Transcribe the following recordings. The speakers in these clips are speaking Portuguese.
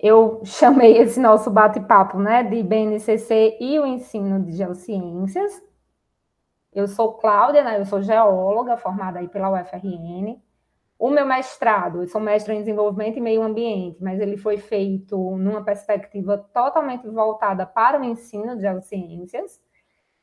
eu chamei esse nosso bate-papo, né, de BNCC e o ensino de geociências. Eu sou Cláudia, né, eu sou geóloga, formada aí pela UFRN. O meu mestrado, eu sou mestra em desenvolvimento e meio ambiente, mas ele foi feito numa perspectiva totalmente voltada para o ensino de geociências.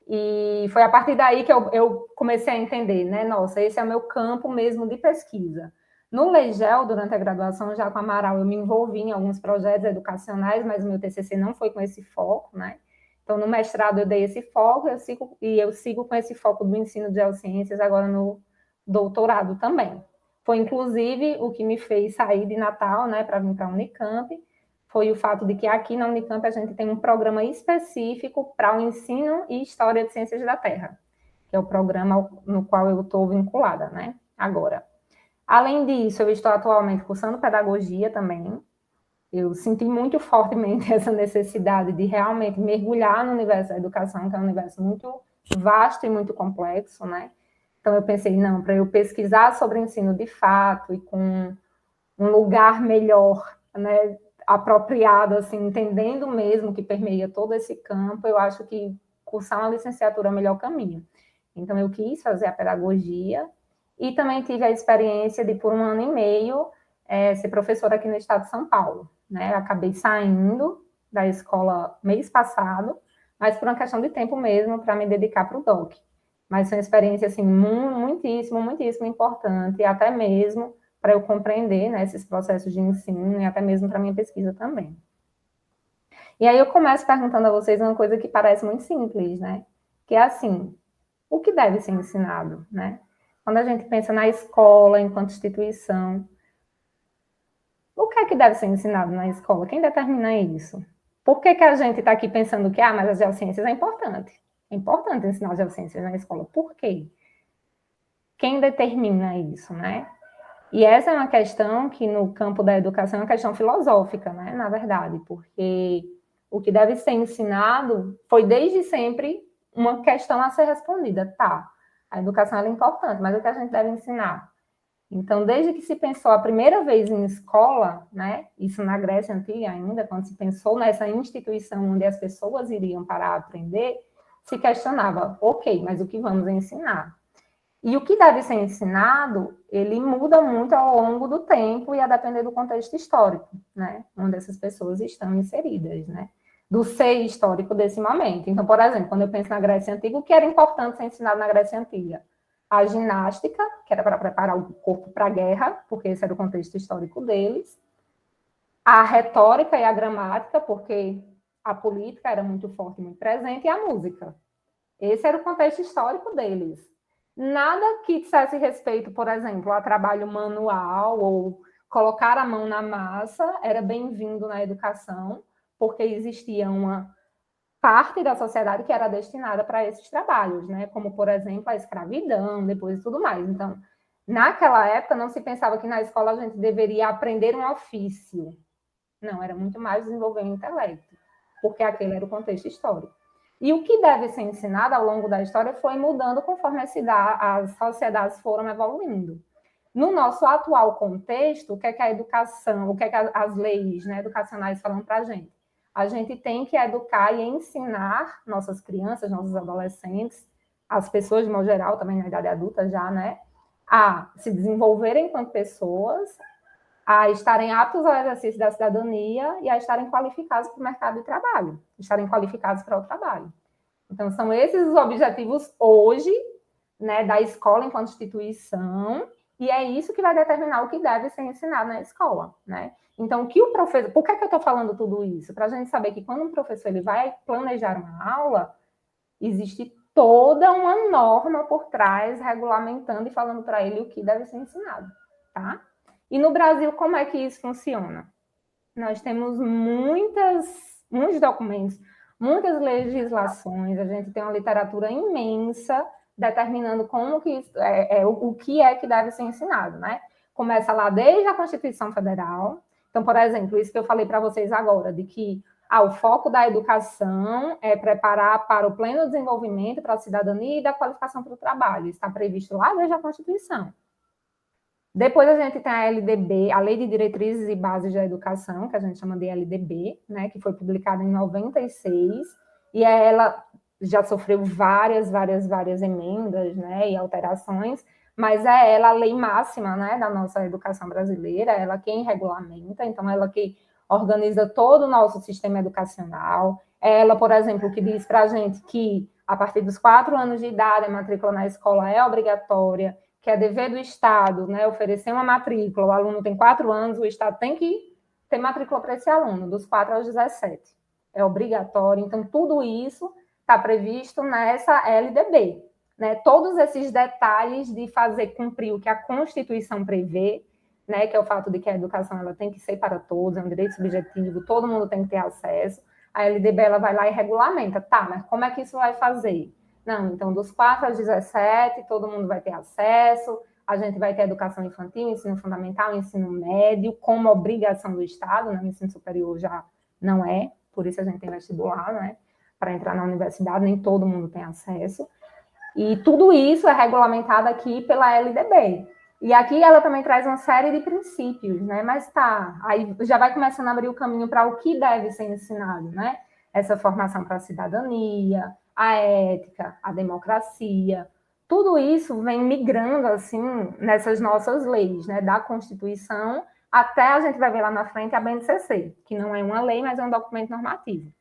E foi a partir daí que eu comecei a entender, né? Nossa, esse é o meu campo mesmo de pesquisa. No Legel, durante a graduação, já com a Amaral, eu me envolvi em alguns projetos educacionais, mas o meu TCC não foi com esse foco, né? Então, no mestrado, eu dei esse foco, eu sigo com esse foco do ensino de geociências agora no doutorado também. Foi, inclusive, o que me fez sair de Natal, né, para vir para a Unicamp, foi o fato de que aqui na Unicamp a gente tem um programa específico para o ensino e história de ciências da Terra, que é o programa no qual eu estou vinculada, né, agora. Além disso, eu estou atualmente cursando pedagogia também. Eu senti muito fortemente essa necessidade de realmente mergulhar no universo da educação, que é um universo muito vasto e muito complexo, né? Então eu pensei, não, para eu pesquisar sobre ensino de fato e com um lugar melhor, né, apropriado, assim, entendendo mesmo que permeia todo esse campo, eu acho que cursar uma licenciatura é o melhor caminho. Então, eu quis fazer a pedagogia e também tive a experiência de, por 1 ano e meio, ser professora aqui no estado de São Paulo. Né? Eu acabei saindo da escola mês passado, mas por uma questão de tempo mesmo, para me dedicar para o DOC. Mas foi uma experiência, assim, muitíssimo, muitíssimo importante, até mesmo para eu compreender, né, esses processos de ensino e até mesmo para a minha pesquisa também. E aí eu começo perguntando a vocês uma coisa que parece muito simples, né? Que é assim, o que deve ser ensinado, né? Quando a gente pensa na escola enquanto instituição, o que é que deve ser ensinado na escola? Quem determina isso? Por que a gente está aqui pensando que, mas as geociências é importante? É importante ensinar geociências na escola. Por quê? Quem determina isso, né? E essa é uma questão que, no campo da educação, é uma questão filosófica, né? Na verdade, porque o que deve ser ensinado foi, desde sempre, uma questão a ser respondida. Tá, a educação é importante, mas o que a gente deve ensinar? Então, desde que se pensou a primeira vez em escola, né? Isso na Grécia Antiga ainda, quando se pensou nessa instituição onde as pessoas iriam para aprender, se questionava, ok, mas o que vamos ensinar? E o que deve ser ensinado, ele muda muito ao longo do tempo e a depender do contexto histórico, né? Onde essas pessoas estão inseridas, né? Do ser histórico desse momento. Então, por exemplo, quando eu penso na Grécia Antiga, o que era importante ser ensinado na Grécia Antiga? A ginástica, que era para preparar o corpo para a guerra, porque esse era o contexto histórico deles. A retórica e a gramática, porque a política era muito forte e muito presente, e a música. Esse era o contexto histórico deles. Nada que dissesse respeito, por exemplo, a trabalho manual ou colocar a mão na massa era bem-vindo na educação, porque existia uma parte da sociedade que era destinada para esses trabalhos, né? Como, por exemplo, a escravidão, depois e tudo mais. Então, naquela época, não se pensava que na escola a gente deveria aprender um ofício. Não, era muito mais desenvolver o intelecto, porque aquele era o contexto histórico. E o que deve ser ensinado ao longo da história foi mudando conforme as sociedades foram evoluindo. No nosso atual contexto, o que é que a educação, o que é que as leis, né, educacionais falam para a gente? A gente tem que educar e ensinar nossas crianças, nossos adolescentes, as pessoas de modo geral, também na idade adulta já, né, a se desenvolverem enquanto pessoas, a estarem aptos ao exercício da cidadania e a estarem qualificados para o mercado de trabalho, estarem qualificados para o trabalho. Então, são esses os objetivos hoje, né, da escola enquanto instituição, e é isso que vai determinar o que deve ser ensinado na escola, né? Então, o que o professor... Por que eu estou falando tudo isso? Para a gente saber que quando um professor ele vai planejar uma aula, existe toda uma norma por trás, regulamentando e falando para ele o que deve ser ensinado, tá? E no Brasil, como é que isso funciona? Nós temos muitos documentos, muitas legislações, a gente tem uma literatura imensa determinando como que o que é que deve ser ensinado, né? Começa lá desde a Constituição Federal. Então, por exemplo, isso que eu falei para vocês agora, de que o foco da educação é preparar para o pleno desenvolvimento, para a cidadania e da qualificação para o trabalho. Está previsto lá desde a Constituição. Depois a gente tem a LDB, a Lei de Diretrizes e Bases da Educação, que a gente chama de LDB, né, que foi publicada em 96, e ela já sofreu várias emendas, né, e alterações, mas é ela a lei máxima, né, da nossa educação brasileira, ela quem regulamenta, então ela que organiza todo o nosso sistema educacional, é ela, por exemplo, que diz para a gente que a partir dos 4 anos de idade a matrícula na escola é obrigatória, que é dever do Estado, né, oferecer uma matrícula, o aluno tem 4 anos, o Estado tem que ter matrícula para esse aluno, dos 4 aos 17. É obrigatório, então tudo isso está previsto nessa LDB. Né? Todos esses detalhes de fazer cumprir o que a Constituição prevê, né, que é o fato de que a educação ela tem que ser para todos, é um direito subjetivo, todo mundo tem que ter acesso. A LDB ela vai lá e regulamenta, tá, mas como é que isso vai fazer? Não, então dos 4 aos 17, todo mundo vai ter acesso, a gente vai ter educação infantil, ensino fundamental, ensino médio, como obrigação do Estado, né? O ensino superior já não é, por isso a gente tem vestibular, né? Para entrar na universidade, nem todo mundo tem acesso. E tudo isso é regulamentado aqui pela LDB. E aqui ela também traz uma série de princípios, né? Mas tá, aí já vai começando a abrir o caminho para o que deve ser ensinado, né? Essa formação para a cidadania, a ética, a democracia, tudo isso vem migrando assim nessas nossas leis, né? Da Constituição até a gente vai ver lá na frente a BNCC, que não é uma lei, mas é um documento normativo.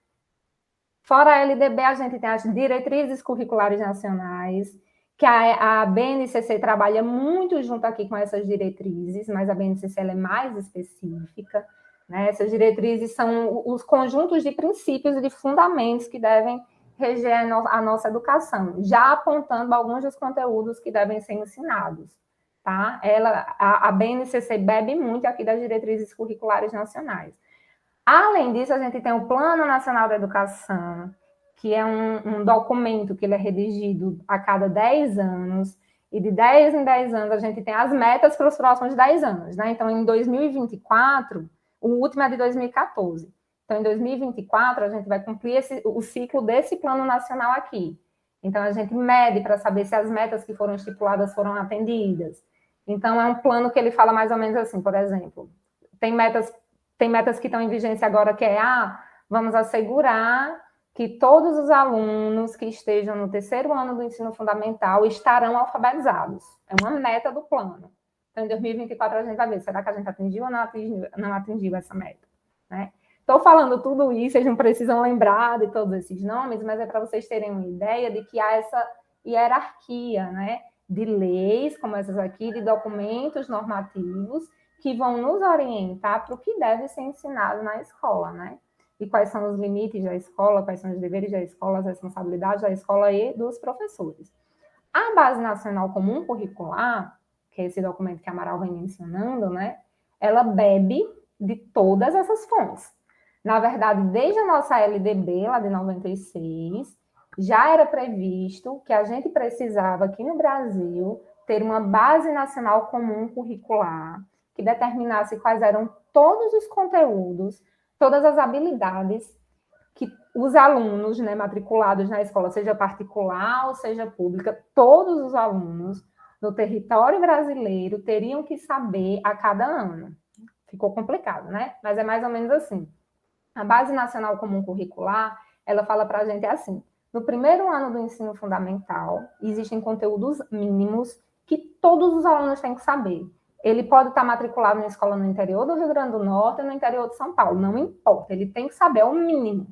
Fora a LDB, a gente tem as diretrizes curriculares nacionais, que a BNCC trabalha muito junto aqui com essas diretrizes, mas a BNCC ela é mais específica. Né? Essas diretrizes são os conjuntos de princípios e de fundamentos que devem reger a nossa educação, já apontando alguns dos conteúdos que devem ser ensinados. Tá? A BNCC bebe muito aqui das diretrizes curriculares nacionais. Além disso, a gente tem o Plano Nacional da Educação, que é um documento que ele é redigido a cada 10 anos, e de 10 em 10 anos a gente tem as metas para os próximos 10 anos. Né? Então, em 2024, o último é de 2014. Então, em 2024, a gente vai cumprir o ciclo desse Plano Nacional aqui. Então, a gente mede para saber se as metas que foram estipuladas foram atendidas. Então, é um plano que ele fala mais ou menos assim, por exemplo, tem metas que estão em vigência agora, que é, vamos assegurar que todos os alunos que estejam no terceiro ano do ensino fundamental estarão alfabetizados. É uma meta do plano. Então, em 2024, a gente vai ver, será que a gente atingiu ou não atingiu essa meta? Né? Estou falando tudo isso, vocês não precisam lembrar de todos esses nomes, mas é para vocês terem uma ideia de que há essa hierarquia, né? De leis, como essas aqui, de documentos normativos, que vão nos orientar para o que deve ser ensinado na escola, né? E quais são os limites da escola, quais são os deveres da escola, as responsabilidades da escola e dos professores. A Base Nacional Comum Curricular, que é esse documento que a Amaral vem mencionando, né? Ela bebe de todas essas fontes. Na verdade, desde a nossa LDB, lá de 96, já era previsto que a gente precisava, aqui no Brasil, ter uma Base Nacional Comum Curricular, que determinasse quais eram todos os conteúdos, todas as habilidades que os alunos, né, matriculados na escola, seja particular ou seja pública, todos os alunos no território brasileiro teriam que saber a cada ano. Ficou complicado, né? Mas é mais ou menos assim. A Base Nacional Comum Curricular, ela fala para a gente assim, no primeiro ano do ensino fundamental, existem conteúdos mínimos que todos os alunos têm que saber. Ele pode estar matriculado na escola no interior do Rio Grande do Norte ou no interior de São Paulo, não importa, ele tem que saber o mínimo.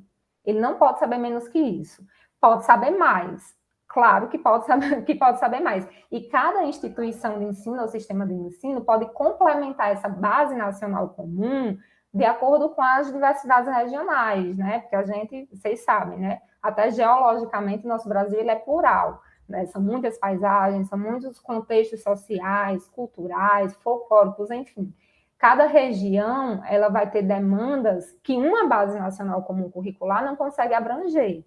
Ele não pode saber menos que isso. Pode saber mais. Claro que pode saber mais. E cada instituição de ensino ou sistema de ensino pode complementar essa base nacional comum de acordo com as diversidades regionais, né? Porque a gente, vocês sabem, né? Até geologicamente, nosso Brasil ele é plural. Né? São muitas paisagens, são muitos contextos sociais, culturais, folclóricos, enfim. Cada região ela vai ter demandas que uma base nacional comum curricular não consegue abranger.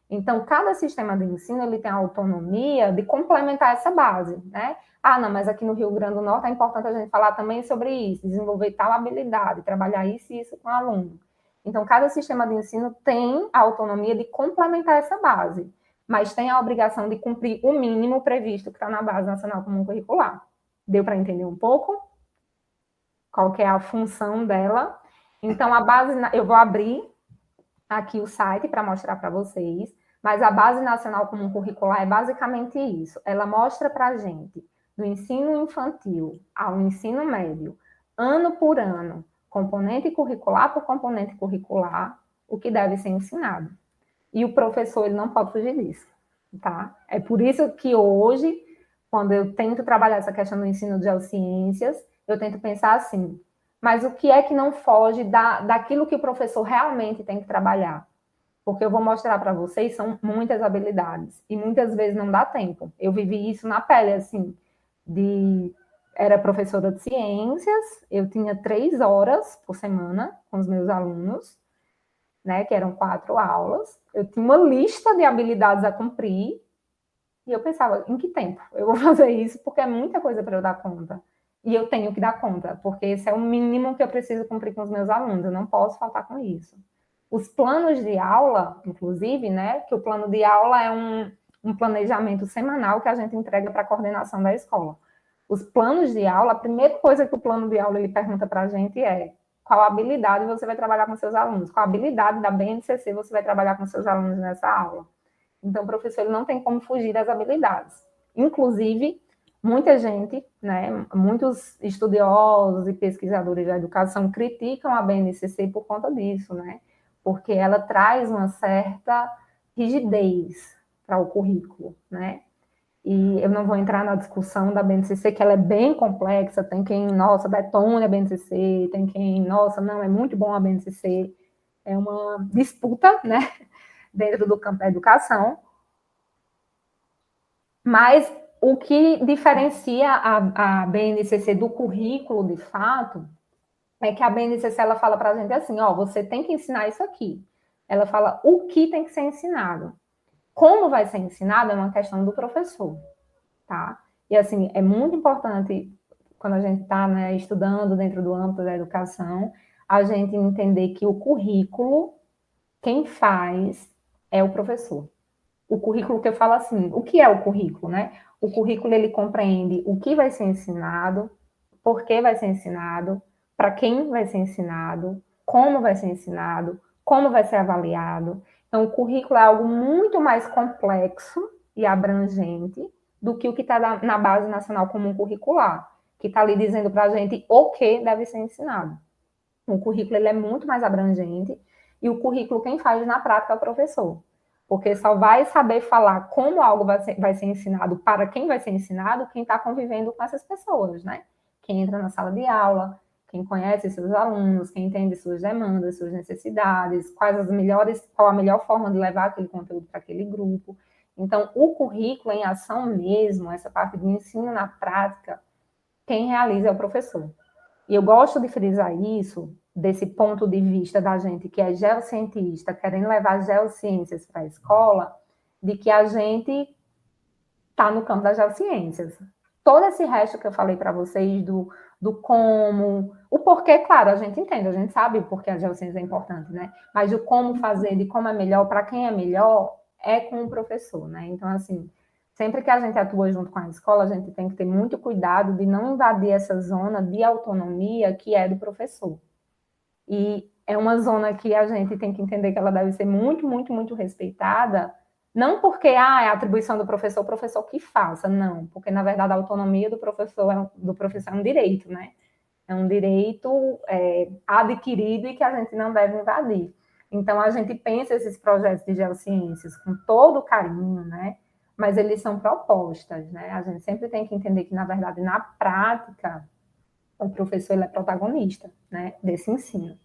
Então, cada sistema de ensino ele tem a autonomia de complementar essa base, né? Não, mas aqui no Rio Grande do Norte é importante a gente falar também sobre isso, desenvolver tal habilidade, trabalhar isso e isso com o aluno. Então, cada sistema de ensino tem a autonomia de complementar essa base, mas tem a obrigação de cumprir o mínimo previsto que está na Base Nacional Comum Curricular. Deu para entender um pouco qual que é a função dela? Então, a base, eu vou abrir aqui o site para mostrar para vocês, mas a Base Nacional Comum Curricular é basicamente isso. Ela mostra para a gente, do ensino infantil ao ensino médio, ano por ano, componente curricular por componente curricular, o que deve ser ensinado. E o professor, ele não pode fugir disso, tá? É por isso que hoje, quando eu tento trabalhar essa questão do ensino de geociências, eu tento pensar assim, mas o que é que não foge daquilo que o professor realmente tem que trabalhar? Porque eu vou mostrar para vocês, são muitas habilidades, e muitas vezes não dá tempo. Eu vivi isso na pele, assim, era professora de ciências, eu tinha 3 horas por semana com os meus alunos, né, que eram 4 aulas, eu tinha uma lista de habilidades a cumprir, e eu pensava, em que tempo eu vou fazer isso? Porque é muita coisa para eu dar conta. E eu tenho que dar conta, porque esse é o mínimo que eu preciso cumprir com os meus alunos, eu não posso faltar com isso. Os planos de aula, inclusive, né, que o plano de aula é um planejamento semanal que a gente entrega para a coordenação da escola. Os planos de aula, a primeira coisa que o plano de aula ele pergunta para a gente é qual habilidade você vai trabalhar com seus alunos, qual habilidade da BNCC você vai trabalhar com seus alunos nessa aula. Então, o professor ele não tem como fugir das habilidades. Inclusive, muita gente, né, muitos estudiosos e pesquisadores da educação criticam a BNCC por conta disso, né? Porque ela traz uma certa rigidez para o currículo, né? E eu não vou entrar na discussão da BNCC, que ela é bem complexa, tem quem, nossa, detona a BNCC, tem quem, nossa, não, é muito bom a BNCC, é uma disputa, né, dentro do campo da educação, mas o que diferencia a BNCC do currículo, de fato, é que a BNCC, ela fala para a gente assim, ó, você tem que ensinar isso aqui. Ela fala o que tem que ser ensinado. Como vai ser ensinado é uma questão do professor, tá? E, assim, é muito importante, quando a gente está, né, estudando dentro do âmbito da educação, a gente entender que o currículo, quem faz é o professor. O currículo que eu falo assim, o que é o currículo, né? O currículo, ele compreende o que vai ser ensinado, por que vai ser ensinado, para quem vai ser ensinado, como vai ser avaliado. Então, o currículo é algo muito mais complexo e abrangente do que o que está na Base Nacional Comum Curricular, que está ali dizendo para a gente o que deve ser ensinado. O currículo ele é muito mais abrangente e o currículo quem faz na prática é o professor. Porque só vai saber falar como algo vai ser ensinado para quem vai ser ensinado quem está convivendo com essas pessoas, né? Quem entra na sala de aula, quem conhece seus alunos, quem entende suas demandas, suas necessidades, qual a melhor forma de levar aquele conteúdo para aquele grupo. Então, o currículo em ação mesmo, essa parte do ensino na prática, quem realiza é o professor. E eu gosto de frisar isso, desse ponto de vista da gente que é geocientista, querendo levar geociências para a escola, de que a gente está no campo das geociências. Todo esse resto que eu falei para vocês do como, o porquê, claro, a gente entende, a gente sabe o porquê a geociência é importante, né? Mas o como fazer, de como é melhor, para quem é melhor, é com o professor, né? Então, assim, sempre que a gente atua junto com a escola, a gente tem que ter muito cuidado de não invadir essa zona de autonomia que é do professor. E é uma zona que a gente tem que entender que ela deve ser muito, muito, muito respeitada, não porque é a atribuição do professor, o professor que faça, não, porque na verdade a autonomia do professor é um direito, né? É um direito adquirido e que a gente não deve invadir. Então a gente pensa esses projetos de geociências com todo carinho, né? Mas eles são propostas, né? A gente sempre tem que entender que, na verdade, na prática, o professor ele é protagonista, né, desse ensino.